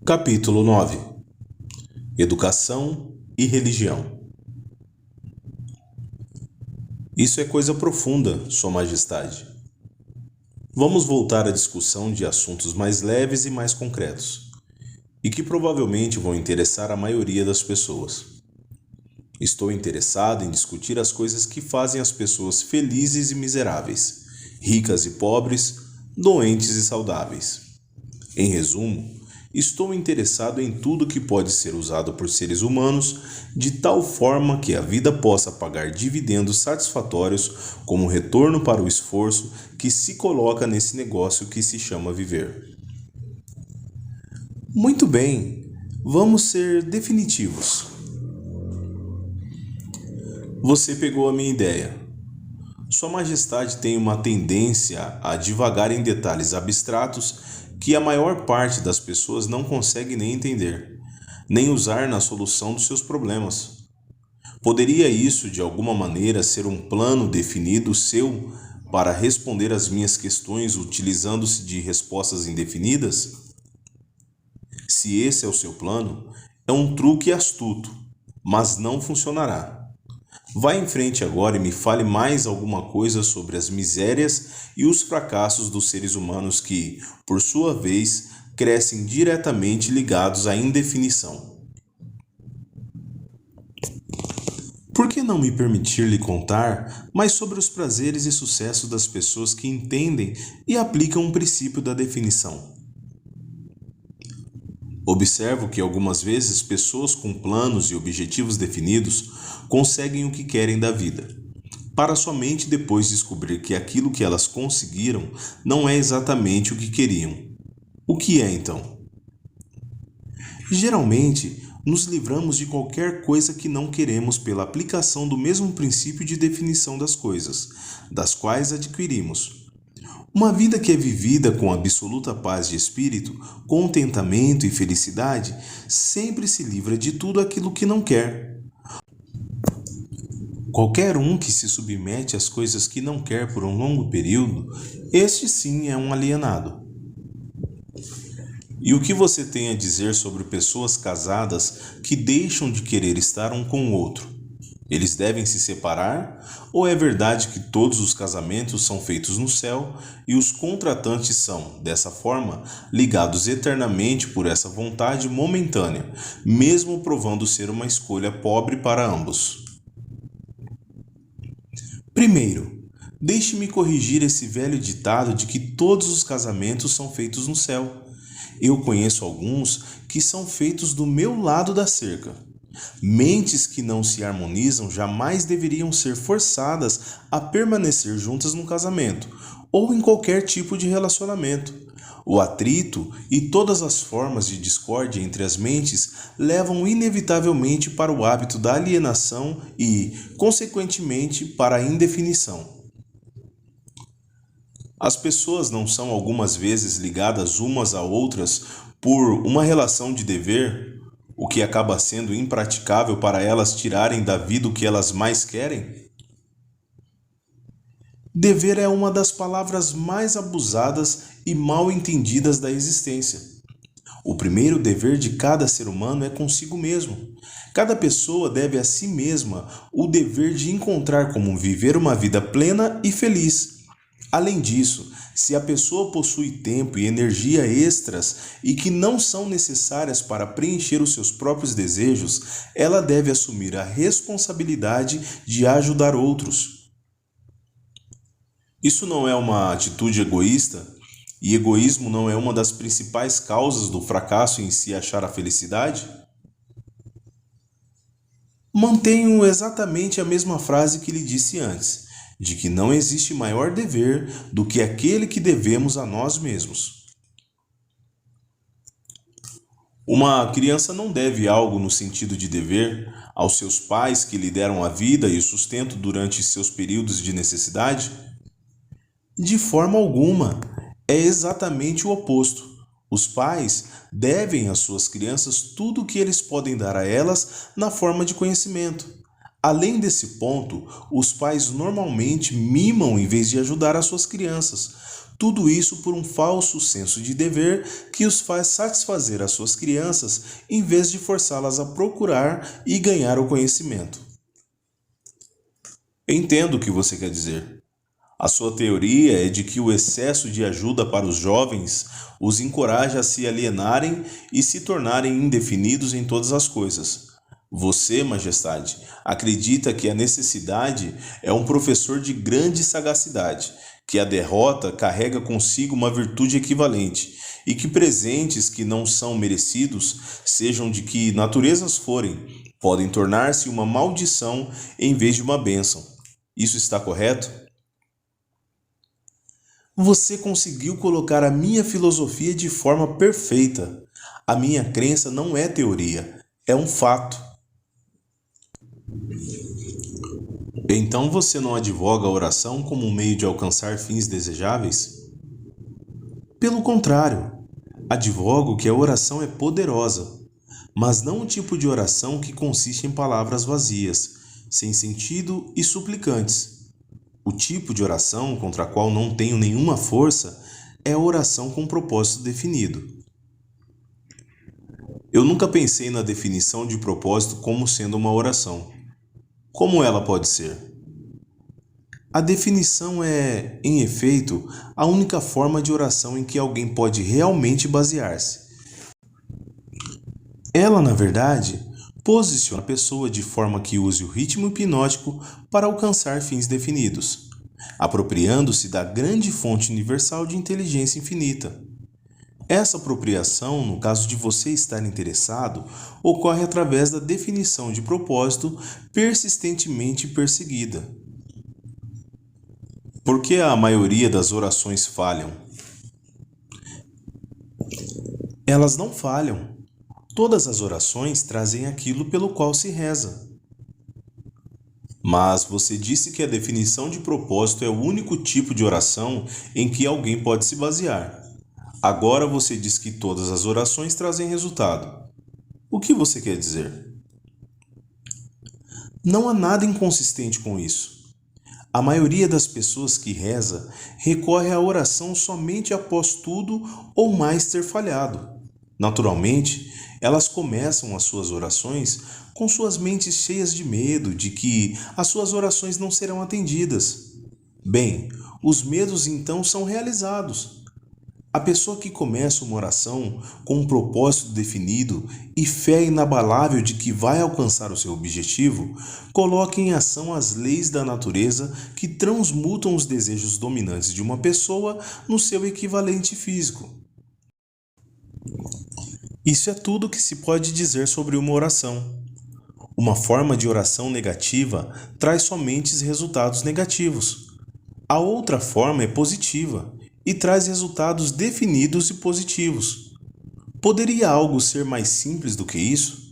Capítulo 9. Educação e religião. Isso é coisa profunda, Sua Majestade. Vamos voltar à discussão de assuntos mais leves e mais concretos, e que provavelmente vão interessar a maioria das pessoas. Estou interessado em discutir as coisas que fazem as pessoas felizes e miseráveis, ricas e pobres, doentes e saudáveis. Em resumo, estou interessado em tudo que pode ser usado por seres humanos de tal forma que a vida possa pagar dividendos satisfatórios como retorno para o esforço que se coloca nesse negócio que se chama viver. Muito bem, vamos ser definitivos. Você pegou a minha ideia. Sua Majestade tem uma tendência a divagar em detalhes abstratos que a maior parte das pessoas não consegue nem entender, nem usar na solução dos seus problemas. Poderia isso, de alguma maneira, ser um plano definido seu para responder às minhas questões utilizando-se de respostas indefinidas? Se esse é o seu plano, é um truque astuto, mas não funcionará. Vá em frente agora e me fale mais alguma coisa sobre as misérias e os fracassos dos seres humanos que, por sua vez, crescem diretamente ligados à indefinição. Por que não me permitir lhe contar mais sobre os prazeres e sucessos das pessoas que entendem e aplicam o princípio da definição? Observo que algumas vezes pessoas com planos e objetivos definidos conseguem o que querem da vida, para somente depois descobrir que aquilo que elas conseguiram não é exatamente o que queriam. O que é então? Geralmente, nos livramos de qualquer coisa que não queremos pela aplicação do mesmo princípio de definição das coisas, das quais adquirimos. Uma vida que é vivida com absoluta paz de espírito, contentamento e felicidade, sempre se livra de tudo aquilo que não quer. Qualquer um que se submete às coisas que não quer por um longo período, este sim é um alienado. E o que você tem a dizer sobre pessoas casadas que deixam de querer estar um com o outro? Eles devem se separar? Ou é verdade que todos os casamentos são feitos no céu e os contratantes são, dessa forma, ligados eternamente por essa vontade momentânea, mesmo provando ser uma escolha pobre para ambos? Primeiro, deixe-me corrigir esse velho ditado de que todos os casamentos são feitos no céu. Eu conheço alguns que são feitos do meu lado da cerca. Mentes que não se harmonizam jamais deveriam ser forçadas a permanecer juntas no casamento ou em qualquer tipo de relacionamento. O atrito e todas as formas de discórdia entre as mentes levam inevitavelmente para o hábito da alienação e, consequentemente, para a indefinição. As pessoas não são algumas vezes ligadas umas a outras por uma relação de dever, o que acaba sendo impraticável para elas tirarem da vida o que elas mais querem? Dever é uma das palavras mais abusadas e mal entendidas da existência. O primeiro dever de cada ser humano é consigo mesmo. Cada pessoa deve a si mesma o dever de encontrar como viver uma vida plena e feliz. Além disso, se a pessoa possui tempo e energia extras e que não são necessárias para preencher os seus próprios desejos, ela deve assumir a responsabilidade de ajudar outros. Isso não é uma atitude egoísta? E egoísmo não é uma das principais causas do fracasso em se achar a felicidade? Mantenho exatamente a mesma frase que lhe disse antes, de que não existe maior dever do que aquele que devemos a nós mesmos. Uma criança não deve algo no sentido de dever aos seus pais que lhe deram a vida e o sustento durante seus períodos de necessidade? De forma alguma, é exatamente o oposto. Os pais devem às suas crianças tudo o que eles podem dar a elas na forma de conhecimento. Além desse ponto, os pais normalmente mimam em vez de ajudar as suas crianças, Tudo isso por um falso senso de dever que os faz satisfazer as suas crianças em vez de forçá-las a procurar e ganhar o conhecimento. Entendo o que você quer dizer. A sua teoria é de que o excesso de ajuda para os jovens os encoraja a se alienarem e se tornarem indefinidos em todas as coisas. Você, Majestade, acredita que a necessidade é um professor de grande sagacidade, que a derrota carrega consigo uma virtude equivalente e que presentes que não são merecidos, sejam de que naturezas forem, podem tornar-se uma maldição em vez de uma bênção. Isso está correto? Você conseguiu colocar a minha filosofia de forma perfeita. A minha crença não é teoria, é um fato. Então você não advoga a oração como um meio de alcançar fins desejáveis? Pelo contrário, advogo que a oração é poderosa, mas não o tipo de oração que consiste em palavras vazias, sem sentido e suplicantes. O tipo de oração contra a qual não tenho nenhuma força é a oração com propósito definido. Eu nunca pensei na definição de propósito como sendo uma oração. Como ela pode ser? A definição é, em efeito, a única forma de oração em que alguém pode realmente basear-se. Ela, na verdade, posiciona a pessoa de forma que use o ritmo hipnótico para alcançar fins definidos, apropriando-se da grande fonte universal de inteligência infinita. Essa apropriação, no caso de você estar interessado, ocorre através da definição de propósito persistentemente perseguida. Por que a maioria das orações falham? Elas não falham. Todas as orações trazem aquilo pelo qual se reza. Mas você disse que a definição de propósito é o único tipo de oração em que alguém pode se basear. Agora você diz que todas as orações trazem resultado. O que você quer dizer? Não há nada inconsistente com isso. A maioria das pessoas que reza recorre à oração somente após tudo ou mais ter falhado. Naturalmente, elas começam as suas orações com suas mentes cheias de medo de que as suas orações não serão atendidas. Bem, os medos então são realizados. A pessoa que começa uma oração com um propósito definido e fé inabalável de que vai alcançar o seu objetivo, coloca em ação as leis da natureza que transmutam os desejos dominantes de uma pessoa no seu equivalente físico. Isso é tudo que se pode dizer sobre uma oração. Uma forma de oração negativa traz somente resultados negativos. A outra forma é positiva e traz resultados definidos e positivos. Poderia algo ser mais simples do que isso?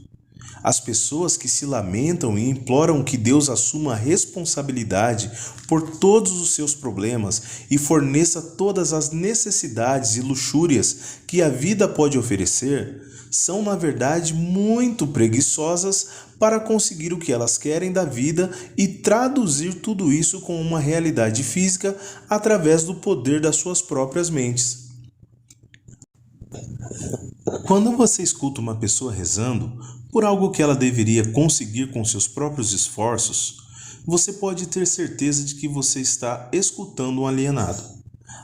As pessoas que se lamentam e imploram que Deus assuma a responsabilidade por todos os seus problemas e forneça todas as necessidades e luxúrias que a vida pode oferecer, são na verdade muito preguiçosas para conseguir o que elas querem da vida e traduzir tudo isso com uma realidade física através do poder das suas próprias mentes. Quando você escuta uma pessoa rezando por algo que ela deveria conseguir com seus próprios esforços, você pode ter certeza de que você está escutando um alienado.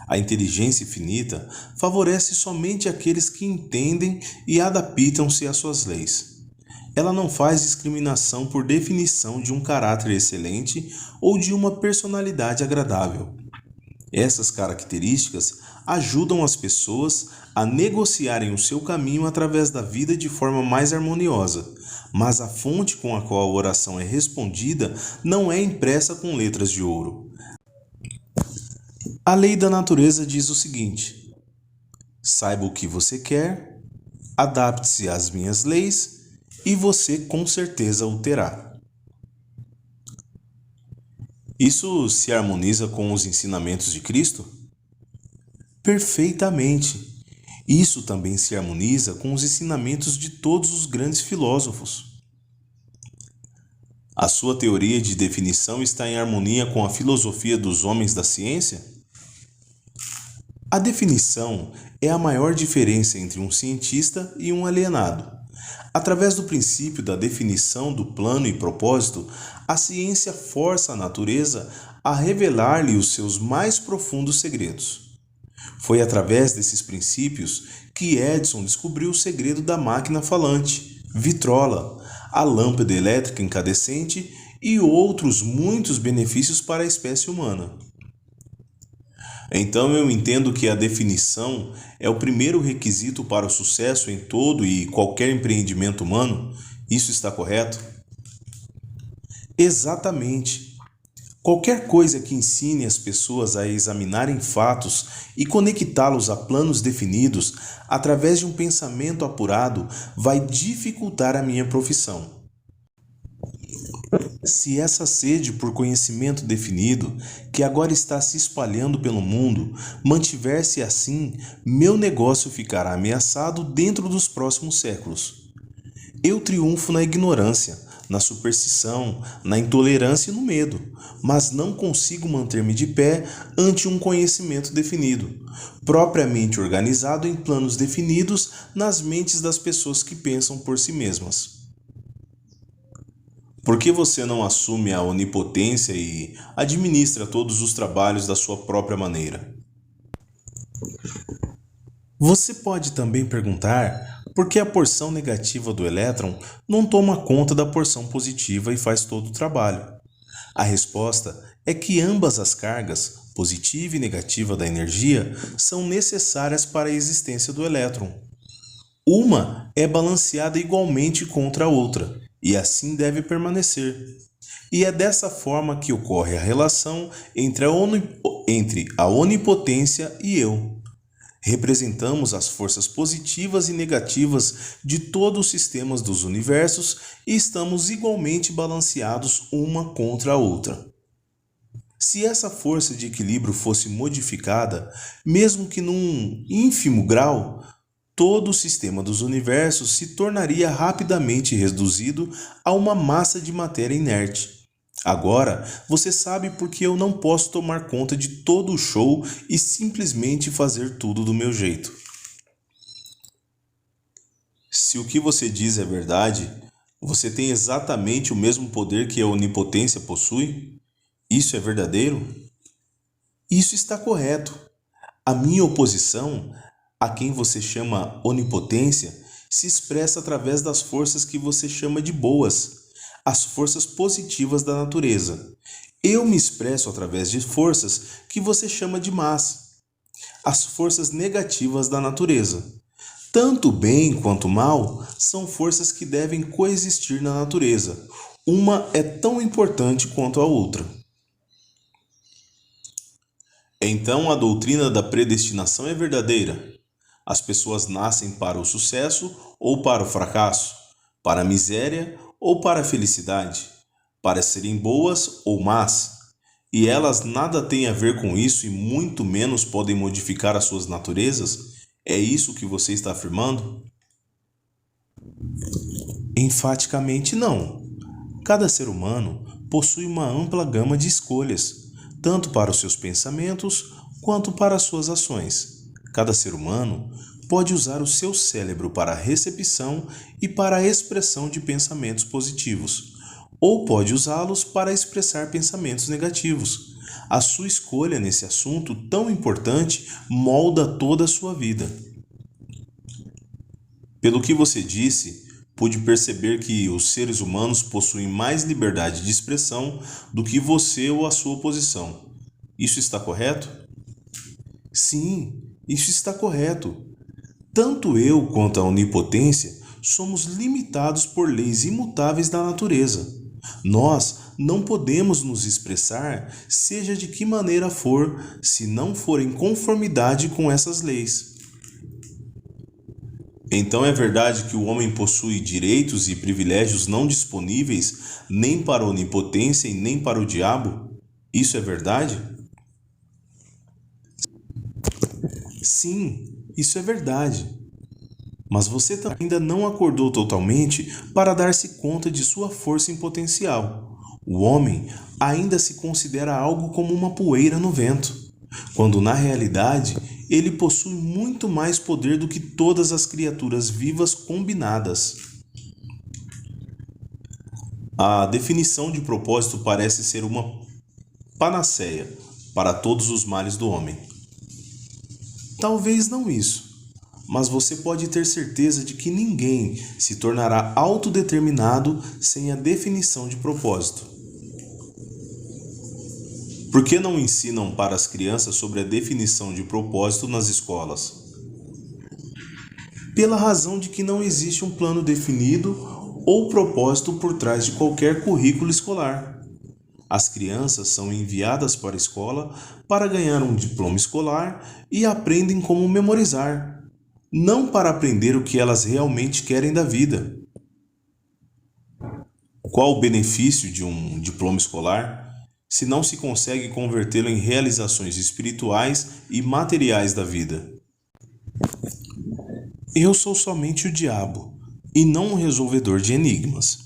A inteligência infinita favorece somente aqueles que entendem e adaptam-se às suas leis. Ela não faz discriminação por definição de um caráter excelente ou de uma personalidade agradável. Essas características ajudam as pessoas a negociarem o seu caminho através da vida de forma mais harmoniosa, mas a fonte com a qual a oração é respondida não é impressa com letras de ouro. A lei da natureza diz o seguinte: saiba o que você quer, adapte-se às minhas leis e você com certeza o terá. Isso se harmoniza com os ensinamentos de Cristo? Perfeitamente. Isso também se harmoniza com os ensinamentos de todos os grandes filósofos. A sua teoria de definição está em harmonia com a filosofia dos homens da ciência? A definição é a maior diferença entre um cientista e um alienado. Através do princípio da definição do plano e propósito, a ciência força a natureza a revelar-lhe os seus mais profundos segredos. Foi através desses princípios que Edison descobriu o segredo da máquina falante, vitrola, a lâmpada elétrica incandescente e outros muitos benefícios para a espécie humana. Então eu entendo que a definição é o primeiro requisito para o sucesso em todo e qualquer empreendimento humano. Isso está correto? Exatamente. Qualquer coisa que ensine as pessoas a examinarem fatos e conectá-los a planos definidos através de um pensamento apurado vai dificultar a minha profissão. Se essa sede por conhecimento definido, que agora está se espalhando pelo mundo, mantiver-se assim, meu negócio ficará ameaçado dentro dos próximos séculos. Eu triunfo na ignorância, na superstição, na intolerância e no medo, mas não consigo manter-me de pé ante um conhecimento definido, propriamente organizado em planos definidos nas mentes das pessoas que pensam por si mesmas. Por que você não assume a onipotência e administra todos os trabalhos da sua própria maneira? Você pode também perguntar por que a porção negativa do elétron não toma conta da porção positiva e faz todo o trabalho. A resposta é que ambas as cargas, positiva e negativa da energia, são necessárias para a existência do elétron. Uma é balanceada igualmente contra a outra, e assim deve permanecer. E é dessa forma que ocorre a relação entre a onipotência e eu. Representamos as forças positivas e negativas de todos os sistemas dos universos e estamos igualmente balanceados uma contra a outra. Se essa força de equilíbrio fosse modificada, mesmo que num ínfimo grau, todo o sistema dos universos se tornaria rapidamente reduzido a uma massa de matéria inerte. Agora, você sabe por que eu não posso tomar conta de todo o show e simplesmente fazer tudo do meu jeito. Se o que você diz é verdade, você tem exatamente o mesmo poder que a onipotência possui? Isso é verdadeiro? Isso está correto. A minha oposição a quem você chama onipotência, se expressa através das forças que você chama de boas, as forças positivas da natureza. Eu me expresso através de forças que você chama de más, as forças negativas da natureza. Tanto bem quanto mal são forças que devem coexistir na natureza. Uma é tão importante quanto a outra. Então a doutrina da predestinação é verdadeira. As pessoas nascem para o sucesso ou para o fracasso, para a miséria ou para a felicidade, para serem boas ou más, e elas nada têm a ver com isso e muito menos podem modificar as suas naturezas? É isso que você está afirmando? Enfaticamente não. Cada ser humano possui uma ampla gama de escolhas, tanto para os seus pensamentos quanto para as suas ações. Cada ser humano pode usar o seu cérebro para a recepção e para a expressão de pensamentos positivos, ou pode usá-los para expressar pensamentos negativos. A sua escolha nesse assunto tão importante molda toda a sua vida. Pelo que você disse, pude perceber que os seres humanos possuem mais liberdade de expressão do que você ou a sua oposição. Isso está correto? Sim, isso está correto. Tanto eu quanto a onipotência somos limitados por leis imutáveis da natureza. Nós não podemos nos expressar, seja de que maneira for, se não for em conformidade com essas leis. Então é verdade que o homem possui direitos e privilégios não disponíveis nem para a onipotência e nem para o diabo? Isso é verdade? Sim, isso é verdade. Mas você ainda não acordou totalmente para dar-se conta de sua força em potencial. O homem ainda se considera algo como uma poeira no vento, quando na realidade ele possui muito mais poder do que todas as criaturas vivas combinadas. A definição de propósito parece ser uma panaceia para todos os males do homem. Talvez não isso, mas você pode ter certeza de que ninguém se tornará autodeterminado sem a definição de propósito. Por que não ensinam para as crianças sobre a definição de propósito nas escolas? Pela razão de que não existe um plano definido ou propósito por trás de qualquer currículo escolar. As crianças são enviadas para a escola para ganhar um diploma escolar e aprendem como memorizar, não para aprender o que elas realmente querem da vida. Qual o benefício de um diploma escolar se não se consegue convertê-lo em realizações espirituais e materiais da vida? Eu sou somente o diabo e não um resolvedor de enigmas.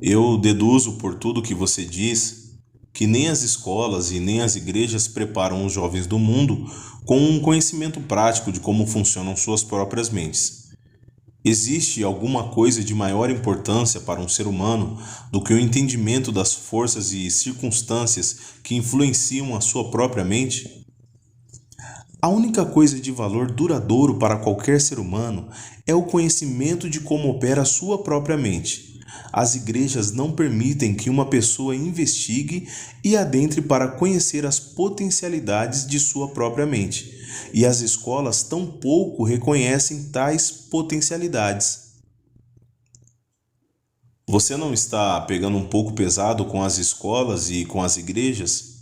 Eu deduzo por tudo que você diz que nem as escolas e nem as igrejas preparam os jovens do mundo com um conhecimento prático de como funcionam suas próprias mentes. Existe alguma coisa de maior importância para um ser humano do que o entendimento das forças e circunstâncias que influenciam a sua própria mente? A única coisa de valor duradouro para qualquer ser humano é o conhecimento de como opera a sua própria mente. As igrejas não permitem que uma pessoa investigue e adentre para conhecer as potencialidades de sua própria mente, e as escolas tampouco reconhecem tais potencialidades. Você não está pegando um pouco pesado com as escolas e com as igrejas?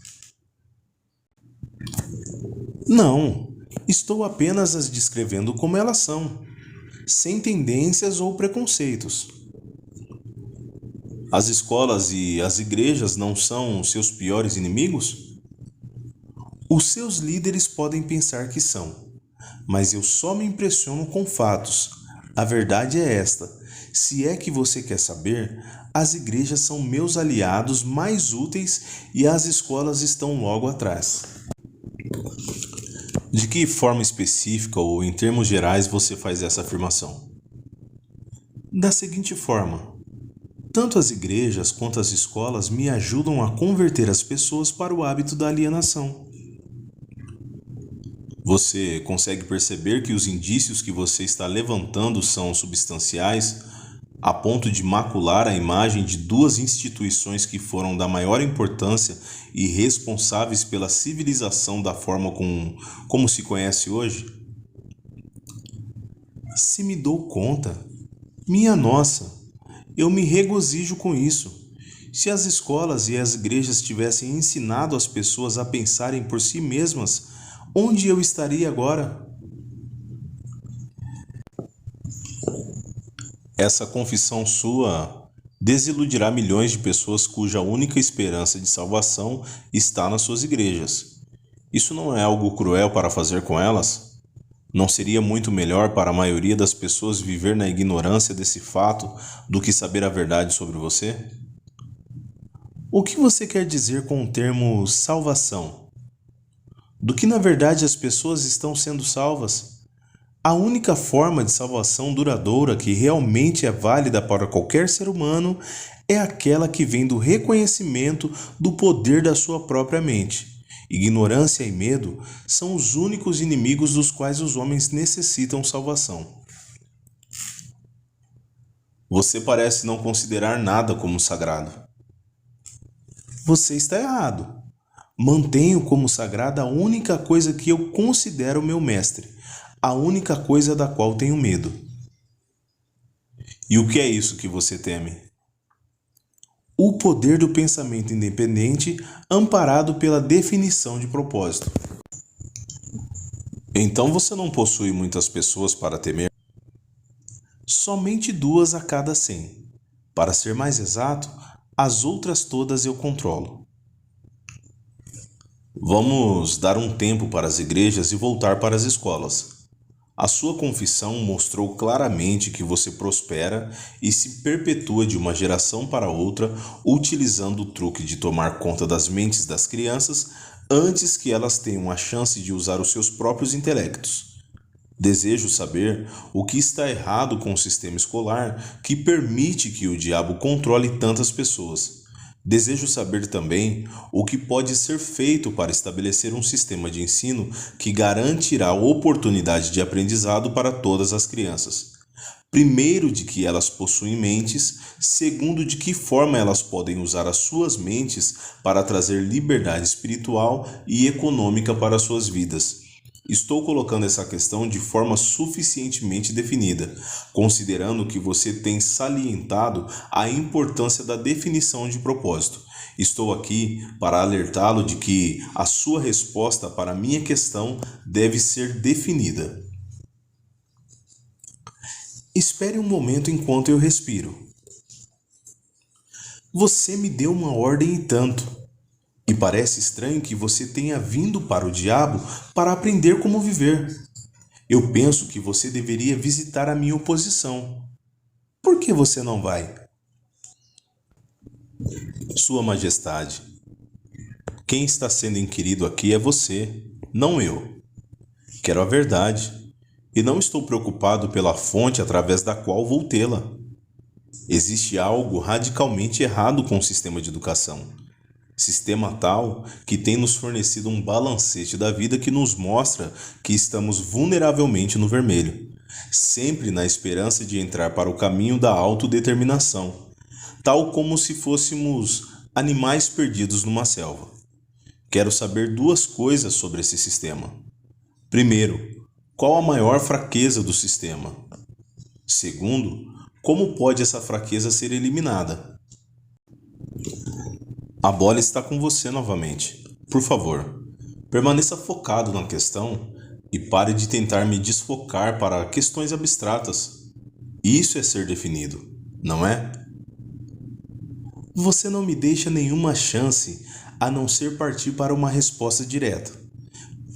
Não, estou apenas as descrevendo como elas são, sem tendências ou preconceitos. As escolas e as igrejas não são os seus piores inimigos? Os seus líderes podem pensar que são, mas eu só me impressiono com fatos. A verdade é esta: se é que você quer saber, as igrejas são meus aliados mais úteis e as escolas estão logo atrás. De que forma específica ou em termos gerais você faz essa afirmação? Da seguinte forma: tanto as igrejas quanto as escolas me ajudam a converter as pessoas para o hábito da alienação. Você consegue perceber que os indícios que você está levantando são substanciais, a ponto de macular a imagem de duas instituições que foram da maior importância e responsáveis pela civilização da forma como se conhece hoje? Se me dou conta, minha nossa, eu me regozijo com isso. Se as escolas e as igrejas tivessem ensinado as pessoas a pensarem por si mesmas, onde eu estaria agora? Essa confissão sua desiludirá milhões de pessoas cuja única esperança de salvação está nas suas igrejas. Isso não é algo cruel para fazer com elas? Não seria muito melhor para a maioria das pessoas viver na ignorância desse fato do que saber a verdade sobre você? O que você quer dizer com o termo salvação? Do que na verdade as pessoas estão sendo salvas? A única forma de salvação duradoura que realmente é válida para qualquer ser humano é aquela que vem do reconhecimento do poder da sua própria mente. Ignorância e medo são os únicos inimigos dos quais os homens necessitam salvação. Você parece não considerar nada como sagrado. Você está errado. Mantenho como sagrada a única coisa que eu considero meu mestre, a única coisa da qual tenho medo. E o que é isso que você teme? O poder do pensamento independente amparado pela definição de propósito. Então você não possui muitas pessoas para temer? Somente 2 a cada 100. Para ser mais exato, as outras todas eu controlo. Vamos dar um tempo para as igrejas e voltar para as escolas. A sua confissão mostrou claramente que você prospera e se perpetua de uma geração para outra, utilizando o truque de tomar conta das mentes das crianças antes que elas tenham a chance de usar os seus próprios intelectos. Desejo saber o que está errado com o sistema escolar que permite que o diabo controle tantas pessoas. Desejo saber também o que pode ser feito para estabelecer um sistema de ensino que garantirá oportunidade de aprendizado para todas as crianças. Primeiro, de que elas possuem mentes, segundo, de que forma elas podem usar as suas mentes para trazer liberdade espiritual e econômica para suas vidas. Estou colocando essa questão de forma suficientemente definida, considerando que você tem salientado a importância da definição de propósito. Estou aqui para alertá-lo de que a sua resposta para a minha questão deve ser definida. Espere um momento enquanto eu respiro. Você me deu uma ordem e tanto. E parece estranho que você tenha vindo para o diabo para aprender como viver. Eu penso que você deveria visitar a minha oposição. Por que você não vai? Sua Majestade, quem está sendo inquirido aqui é você, não eu. Quero a verdade, e não estou preocupado pela fonte através da qual vou tê-la. Existe algo radicalmente errado com o sistema de educação. Sistema tal que tem nos fornecido um balancete da vida que nos mostra que estamos vulneravelmente no vermelho, sempre na esperança de entrar para o caminho da autodeterminação, tal como se fôssemos animais perdidos numa selva. Quero saber duas coisas sobre esse sistema. Primeiro, qual a maior fraqueza do sistema? Segundo, como pode essa fraqueza ser eliminada? A bola está com você novamente. Por favor, permaneça focado na questão e pare de tentar me desfocar para questões abstratas. Isso é ser definido, não é? Você não me deixa nenhuma chance a não ser partir para uma resposta direta.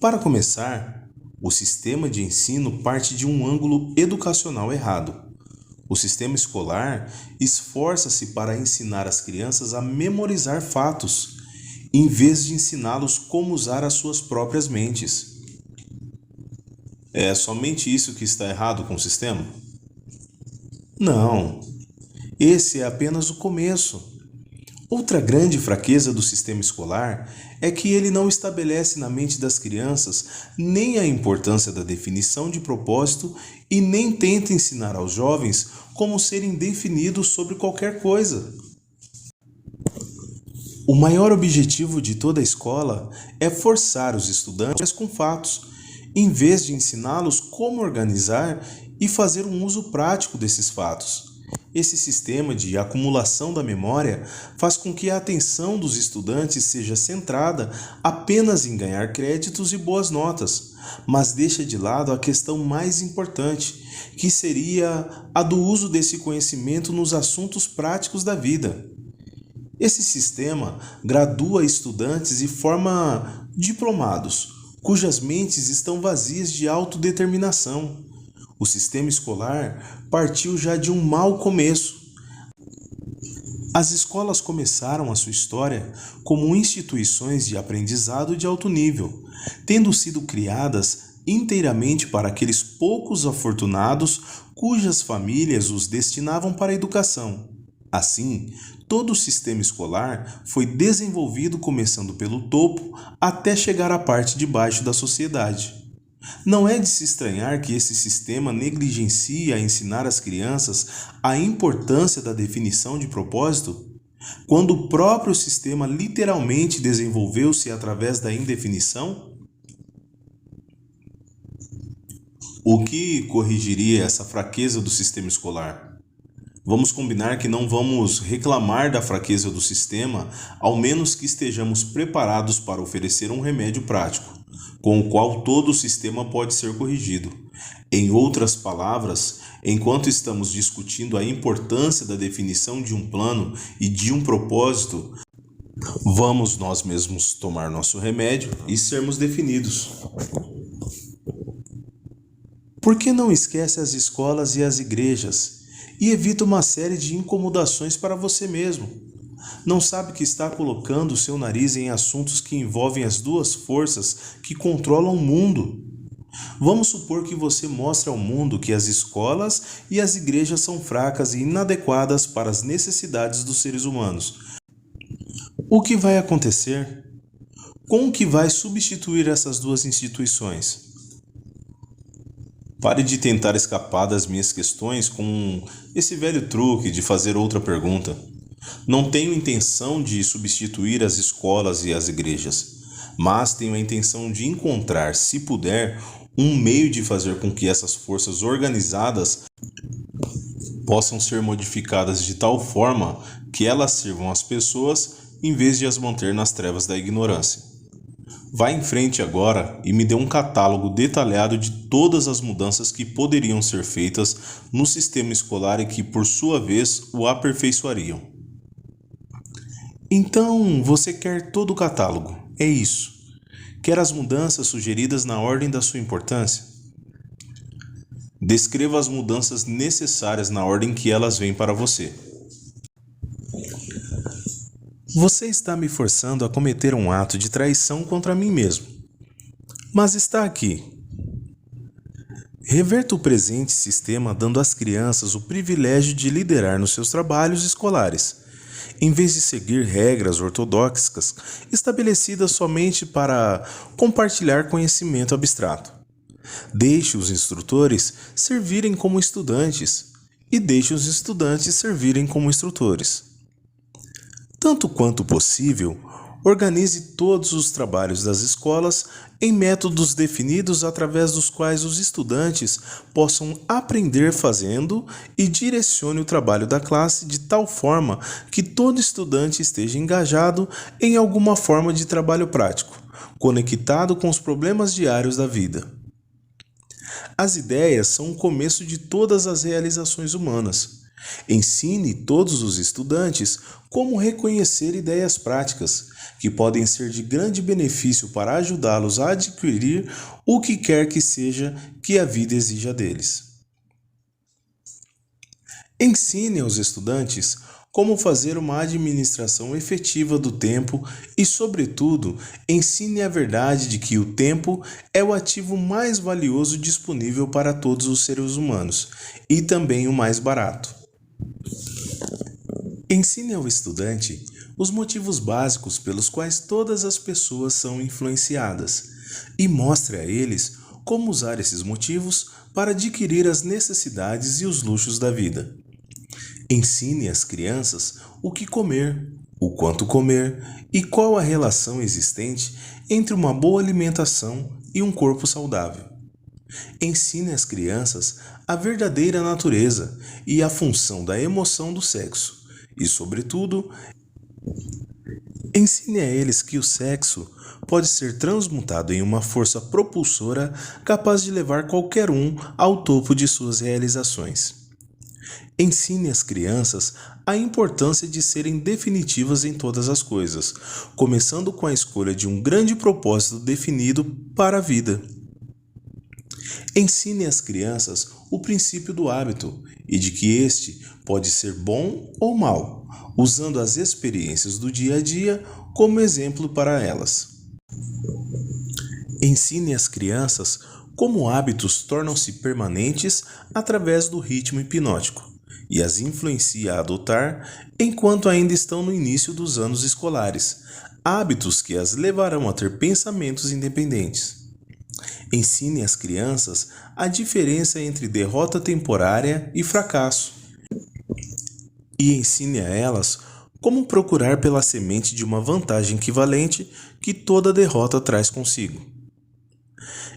Para começar, o sistema de ensino parte de um ângulo educacional errado. O sistema escolar esforça-se para ensinar as crianças a memorizar fatos, em vez de ensiná-los como usar as suas próprias mentes. É somente isso que está errado com o sistema? Não, esse é apenas o começo. Outra grande fraqueza do sistema escolar é que ele não estabelece na mente das crianças nem a importância da definição de propósito e nem tenta ensinar aos jovens como serem definidos sobre qualquer coisa. O maior objetivo de toda a escola é forçar os estudantes com fatos, em vez de ensiná-los como organizar e fazer um uso prático desses fatos. Esse sistema de acumulação da memória faz com que a atenção dos estudantes seja centrada apenas em ganhar créditos e boas notas, mas deixa de lado a questão mais importante, que seria a do uso desse conhecimento nos assuntos práticos da vida. Esse sistema gradua estudantes e forma diplomados, cujas mentes estão vazias de autodeterminação. O sistema escolar partiu já de um mau começo. As escolas começaram a sua história como instituições de aprendizado de alto nível, tendo sido criadas inteiramente para aqueles poucos afortunados cujas famílias os destinavam para a educação. Assim, todo o sistema escolar foi desenvolvido começando pelo topo até chegar à parte de baixo da sociedade. Não é de se estranhar que esse sistema negligencie a ensinar às crianças a importância da definição de propósito, quando o próprio sistema literalmente desenvolveu-se através da indefinição? O que corrigiria essa fraqueza do sistema escolar? Vamos combinar que não vamos reclamar da fraqueza do sistema, ao menos que estejamos preparados para oferecer um remédio prático, com o qual todo o sistema pode ser corrigido. Em outras palavras, enquanto estamos discutindo a importância da definição de um plano e de um propósito, vamos nós mesmos tomar nosso remédio e sermos definidos. Por que não esquece as escolas e as igrejas e evita uma série de incomodações para você mesmo? Não sabe que está colocando seu nariz em assuntos que envolvem as duas forças que controlam o mundo. Vamos supor que você mostre ao mundo que as escolas e as igrejas são fracas e inadequadas para as necessidades dos seres humanos. O que vai acontecer? Como que vai substituir essas duas instituições? Pare de tentar escapar das minhas questões com esse velho truque de fazer outra pergunta. Não tenho intenção de substituir as escolas e as igrejas, mas tenho a intenção de encontrar, se puder, um meio de fazer com que essas forças organizadas possam ser modificadas de tal forma que elas sirvam às pessoas em vez de as manter nas trevas da ignorância. Vá em frente agora e me dê um catálogo detalhado de todas as mudanças que poderiam ser feitas no sistema escolar e que, por sua vez, o aperfeiçoariam. Então, você quer todo o catálogo, é isso. Quer as mudanças sugeridas na ordem da sua importância? Descreva as mudanças necessárias na ordem que elas vêm para você. Você está me forçando a cometer um ato de traição contra mim mesmo. Mas está aqui. Reverta o presente sistema dando às crianças o privilégio de liderar nos seus trabalhos escolares, em vez de seguir regras ortodoxas estabelecidas somente para compartilhar conhecimento abstrato. Deixe os instrutores servirem como estudantes e deixe os estudantes servirem como instrutores. Tanto quanto possível, organize todos os trabalhos das escolas em métodos definidos através dos quais os estudantes possam aprender fazendo e direcione o trabalho da classe de tal forma que todo estudante esteja engajado em alguma forma de trabalho prático, conectado com os problemas diários da vida. As ideias são o começo de todas as realizações humanas. Ensine todos os estudantes como reconhecer ideias práticas, que podem ser de grande benefício para ajudá-los a adquirir o que quer que seja que a vida exija deles. Ensine aos estudantes como fazer uma administração efetiva do tempo e, sobretudo, ensine a verdade de que o tempo é o ativo mais valioso disponível para todos os seres humanos e também o mais barato. Ensine ao estudante os motivos básicos pelos quais todas as pessoas são influenciadas e mostre a eles como usar esses motivos para adquirir as necessidades e os luxos da vida. Ensine às crianças o que comer, o quanto comer e qual a relação existente entre uma boa alimentação e um corpo saudável. Ensine às crianças a verdadeira natureza e a função da emoção do sexo e, sobretudo, ensine a eles que o sexo pode ser transmutado em uma força propulsora capaz de levar qualquer um ao topo de suas realizações. Ensine às crianças a importância de serem definitivas em todas as coisas, começando com a escolha de um grande propósito definido para a vida. Ensine às crianças o princípio do hábito e de que este pode ser bom ou mau, usando as experiências do dia a dia como exemplo para elas. Ensine às crianças como hábitos tornam-se permanentes através do ritmo hipnótico e as influencie a adotar enquanto ainda estão no início dos anos escolares, hábitos que as levarão a ter pensamentos independentes. Ensine às crianças a diferença entre derrota temporária e fracasso. E ensine a elas como procurar pela semente de uma vantagem equivalente que toda derrota traz consigo.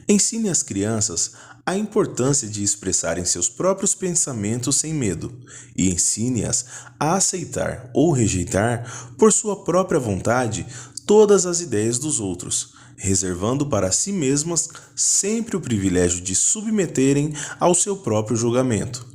Ensine às crianças a importância de expressarem seus próprios pensamentos sem medo e ensine-as a aceitar ou rejeitar, por sua própria vontade, todas as ideias dos outros, reservando para si mesmas sempre o privilégio de submeterem ao seu próprio julgamento.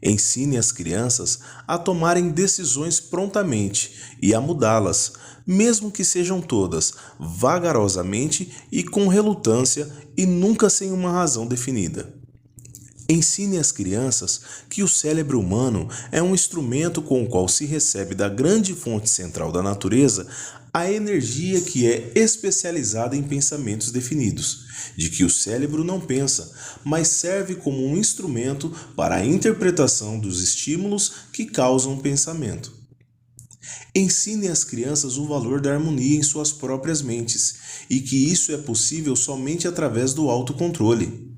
Ensine as crianças a tomarem decisões prontamente e a mudá-las, mesmo que sejam todas vagarosamente e com relutância e nunca sem uma razão definida. Ensine às crianças que o cérebro humano é um instrumento com o qual se recebe da grande fonte central da natureza a energia que é especializada em pensamentos definidos, de que o cérebro não pensa, mas serve como um instrumento para a interpretação dos estímulos que causam o pensamento. Ensine às crianças o valor da harmonia em suas próprias mentes e que isso é possível somente através do autocontrole.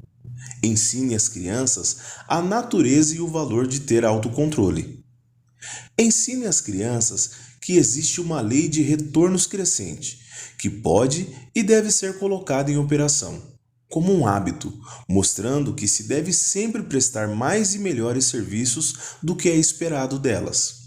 Ensine às crianças a natureza e o valor de ter autocontrole. Ensine às crianças que existe uma lei de retornos crescente, que pode e deve ser colocada em operação, como um hábito, mostrando que se deve sempre prestar mais e melhores serviços do que é esperado delas.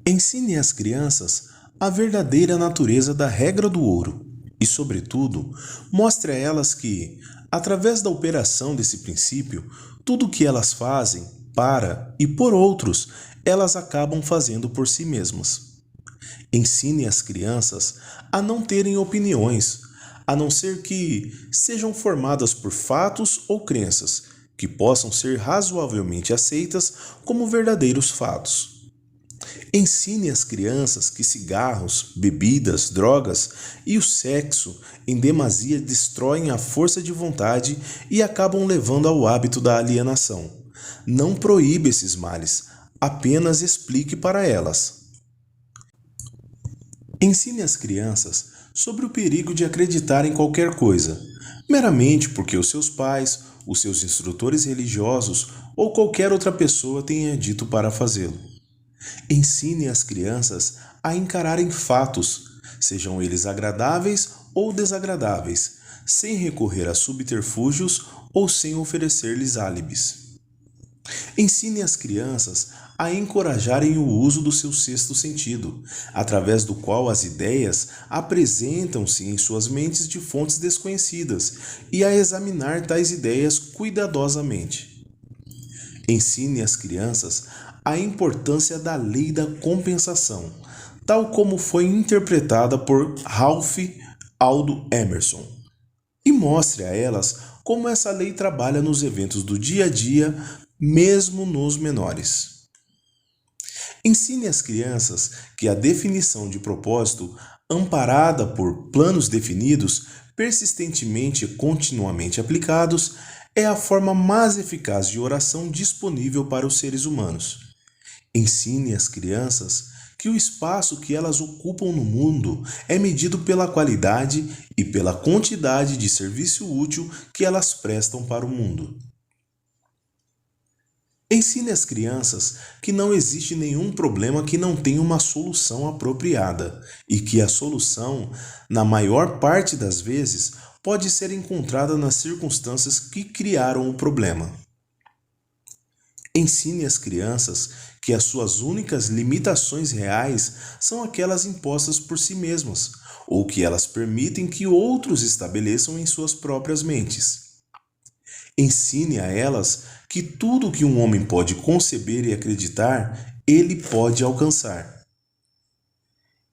Ensine às crianças a verdadeira natureza da regra do ouro e, sobretudo, mostre a elas que, através da operação desse princípio, tudo o que elas fazem para e por outros, elas acabam fazendo por si mesmas. Ensine as crianças a não terem opiniões, a não ser que sejam formadas por fatos ou crenças que possam ser razoavelmente aceitas como verdadeiros fatos. Ensine às crianças que cigarros, bebidas, drogas e o sexo em demasia destroem a força de vontade e acabam levando ao hábito da alienação. Não proíba esses males, apenas explique para elas. Ensine às crianças sobre o perigo de acreditar em qualquer coisa, meramente porque os seus pais, os seus instrutores religiosos ou qualquer outra pessoa tenha dito para fazê-lo. Ensine as crianças a encararem fatos, sejam eles agradáveis ou desagradáveis, sem recorrer a subterfúgios ou sem oferecer-lhes álibis. Ensine as crianças a encorajarem o uso do seu sexto sentido, através do qual as ideias apresentam-se em suas mentes de fontes desconhecidas, e a examinar tais ideias cuidadosamente. Ensine às crianças a importância da lei da compensação, tal como foi interpretada por Ralph Waldo Emerson, e mostre a elas como essa lei trabalha nos eventos do dia a dia, mesmo nos menores. Ensine às crianças que a definição de propósito, amparada por planos definidos, persistentemente e continuamente aplicados, é a forma mais eficaz de oração disponível para os seres humanos. Ensine às crianças que o espaço que elas ocupam no mundo é medido pela qualidade e pela quantidade de serviço útil que elas prestam para o mundo. Ensine às crianças que não existe nenhum problema que não tenha uma solução apropriada e que a solução, na maior parte das vezes, pode ser encontrada nas circunstâncias que criaram o problema. Ensine às crianças que as suas únicas limitações reais são aquelas impostas por si mesmas, ou que elas permitem que outros estabeleçam em suas próprias mentes. Ensine a elas que tudo o que um homem pode conceber e acreditar, ele pode alcançar.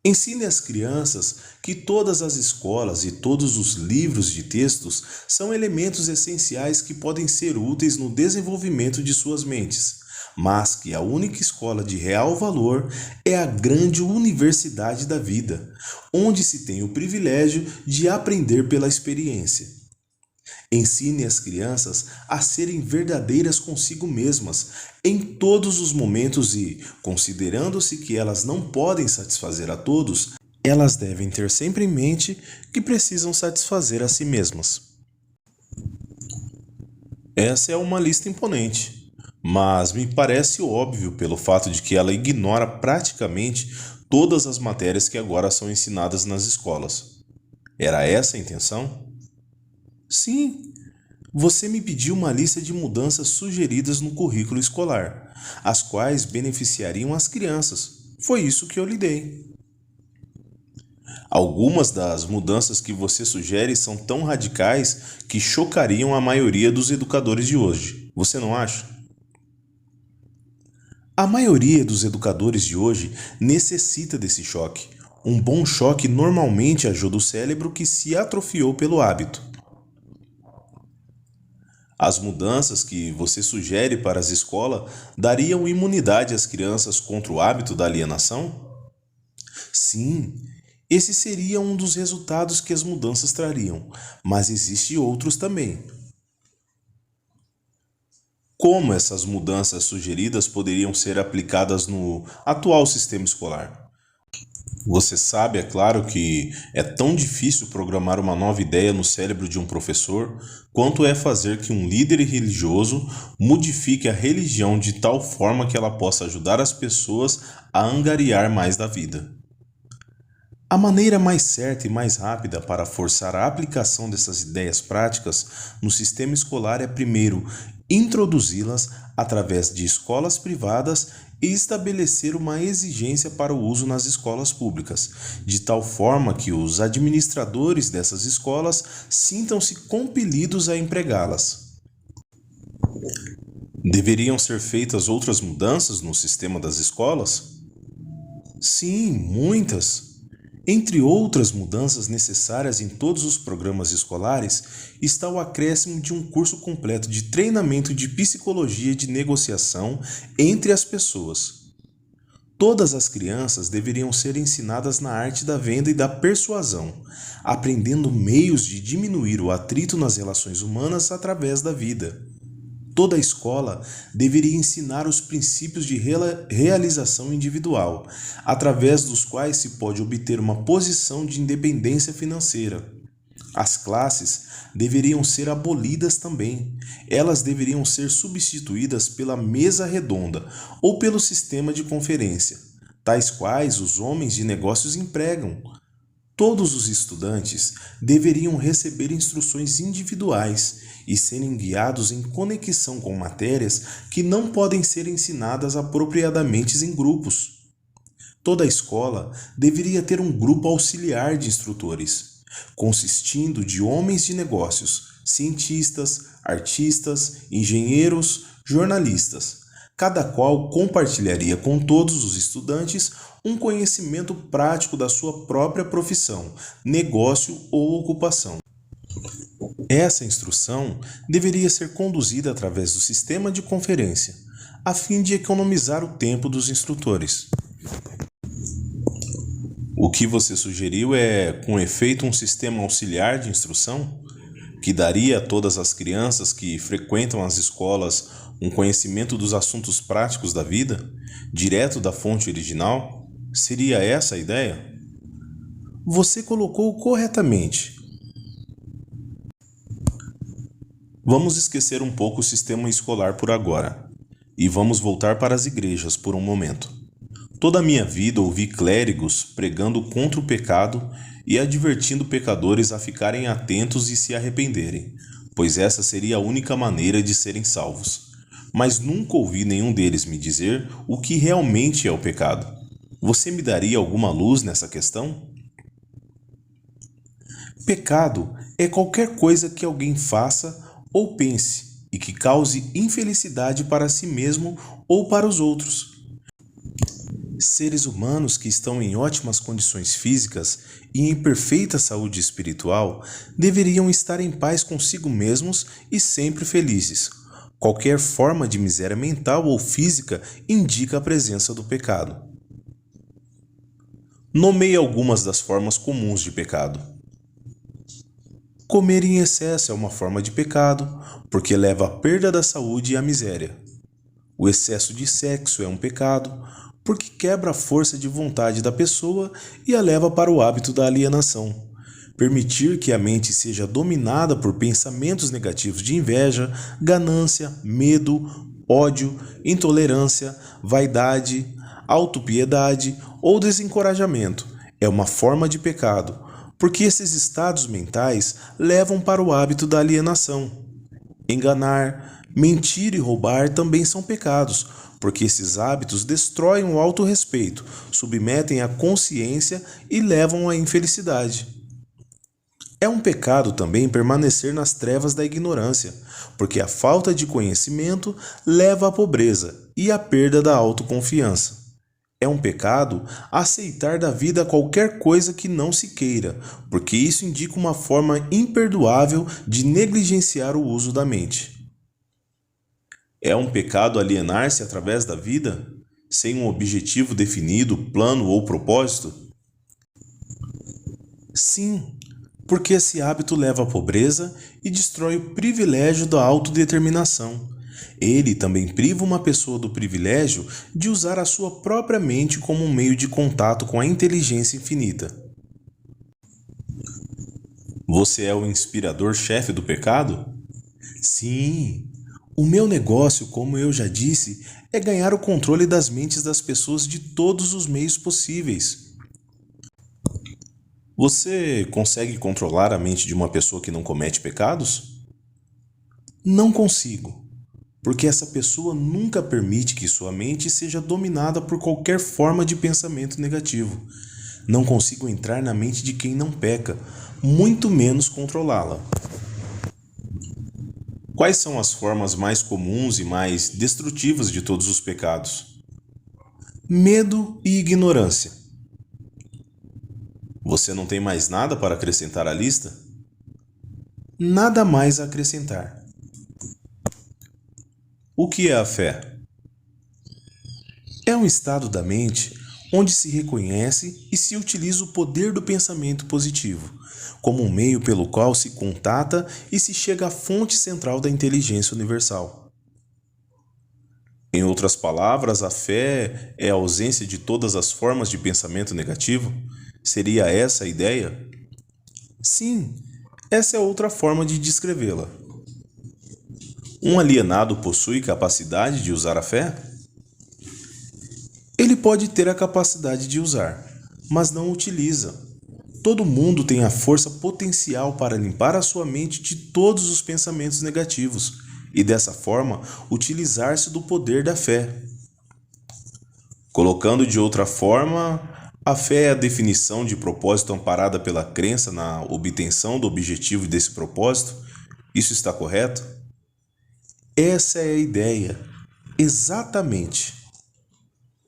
Ensine às crianças que todas as escolas e todos os livros de textos são elementos essenciais que podem ser úteis no desenvolvimento de suas mentes, mas que a única escola de real valor é a grande universidade da vida, onde se tem o privilégio de aprender pela experiência. Ensine as crianças a serem verdadeiras consigo mesmas em todos os momentos e, considerando-se que elas não podem satisfazer a todos, elas devem ter sempre em mente que precisam satisfazer a si mesmas. Essa é uma lista imponente, mas me parece óbvio pelo fato de que ela ignora praticamente todas as matérias que agora são ensinadas nas escolas. Era essa a intenção? Sim, você me pediu uma lista de mudanças sugeridas no currículo escolar, as quais beneficiariam as crianças. Foi isso que eu lhe dei. Algumas das mudanças que você sugere são tão radicais que chocariam a maioria dos educadores de hoje. Você não acha? A maioria dos educadores de hoje necessita desse choque. Um bom choque normalmente ajuda o cérebro que se atrofiou pelo hábito. As mudanças que você sugere para as escolas dariam imunidade às crianças contra o hábito da alienação? Sim, esse seria um dos resultados que as mudanças trariam, mas existem outros também. Como essas mudanças sugeridas poderiam ser aplicadas no atual sistema escolar? Você sabe, é claro, que é tão difícil programar uma nova ideia no cérebro de um professor quanto é fazer que um líder religioso modifique a religião de tal forma que ela possa ajudar as pessoas a angariar mais da vida. A maneira mais certa e mais rápida para forçar a aplicação dessas ideias práticas no sistema escolar é, primeiro, introduzi-las através de escolas privadas e estabelecer uma exigência para o uso nas escolas públicas, de tal forma que os administradores dessas escolas sintam-se compelidos a empregá-las. Deveriam ser feitas outras mudanças no sistema das escolas? Sim, muitas. Entre outras mudanças necessárias em todos os programas escolares está o acréscimo de um curso completo de treinamento de psicologia de negociação entre as pessoas. Todas as crianças deveriam ser ensinadas na arte da venda e da persuasão, aprendendo meios de diminuir o atrito nas relações humanas através da vida. Toda a escola deveria ensinar os princípios de realização individual, através dos quais se pode obter uma posição de independência financeira. As classes deveriam ser abolidas também. Elas deveriam ser substituídas pela mesa redonda ou pelo sistema de conferência, tais quais os homens de negócios empregam. Todos os estudantes deveriam receber instruções individuais e serem guiados em conexão com matérias que não podem ser ensinadas apropriadamente em grupos. Toda a escola deveria ter um grupo auxiliar de instrutores, consistindo de homens de negócios, cientistas, artistas, engenheiros, jornalistas, cada qual compartilharia com todos os estudantes um conhecimento prático da sua própria profissão, negócio ou ocupação. Essa instrução deveria ser conduzida através do sistema de conferência, a fim de economizar o tempo dos instrutores. O que você sugeriu é, com efeito, um sistema auxiliar de instrução, que daria a todas as crianças que frequentam as escolas um conhecimento dos assuntos práticos da vida, direto da fonte original? Seria essa a ideia? Você colocou corretamente. Vamos esquecer um pouco o sistema escolar por agora e vamos voltar para as igrejas por um momento. Toda a minha vida ouvi clérigos pregando contra o pecado e advertindo pecadores a ficarem atentos e se arrependerem, pois essa seria a única maneira de serem salvos. Mas nunca ouvi nenhum deles me dizer o que realmente é o pecado. Você me daria alguma luz nessa questão? Pecado é qualquer coisa que alguém faça ou pense e que cause infelicidade para si mesmo ou para os outros. Seres humanos que estão em ótimas condições físicas e em perfeita saúde espiritual deveriam estar em paz consigo mesmos e sempre felizes. Qualquer forma de miséria mental ou física indica a presença do pecado. Nomeie algumas das formas comuns de pecado. Comer em excesso é uma forma de pecado, porque leva à perda da saúde e à miséria. O excesso de sexo é um pecado, porque quebra a força de vontade da pessoa e a leva para o hábito da alienação. Permitir que a mente seja dominada por pensamentos negativos de inveja, ganância, medo, ódio, intolerância, vaidade, autopiedade ou desencorajamento é uma forma de pecado, porque esses estados mentais levam para o hábito da alienação. Enganar, mentir e roubar também são pecados, porque esses hábitos destroem o autorrespeito, submetem a consciência e levam à infelicidade. É um pecado também permanecer nas trevas da ignorância, porque a falta de conhecimento leva à pobreza e à perda da autoconfiança. É um pecado aceitar da vida qualquer coisa que não se queira, porque isso indica uma forma imperdoável de negligenciar o uso da mente. É um pecado alienar-se através da vida, sem um objetivo definido, plano ou propósito? Sim, porque esse hábito leva à pobreza e destrói o privilégio da autodeterminação. Ele também priva uma pessoa do privilégio de usar a sua própria mente como um meio de contato com a inteligência infinita. Você é o inspirador-chefe do pecado? Sim. O meu negócio, como eu já disse, é ganhar o controle das mentes das pessoas de todos os meios possíveis. Você consegue controlar a mente de uma pessoa que não comete pecados? Não consigo, porque essa pessoa nunca permite que sua mente seja dominada por qualquer forma de pensamento negativo. Não consigo entrar na mente de quem não peca, muito menos controlá-la. Quais são as formas mais comuns e mais destrutivas de todos os pecados? Medo e ignorância. Você não tem mais nada para acrescentar à lista? Nada mais a acrescentar. O que é a fé? É um estado da mente onde se reconhece e se utiliza o poder do pensamento positivo, como um meio pelo qual se contata e se chega à fonte central da inteligência universal. Em outras palavras, a fé é a ausência de todas as formas de pensamento negativo? Seria essa a ideia? Sim, essa é outra forma de descrevê-la. Um alienado possui capacidade de usar a fé? Ele pode ter a capacidade de usar, mas não utiliza. Todo mundo tem a força potencial para limpar a sua mente de todos os pensamentos negativos e, dessa forma, utilizar-se do poder da fé. Colocando de outra forma, a fé é a definição de propósito amparada pela crença na obtenção do objetivo desse propósito. Isso está correto? Essa é a ideia. Exatamente.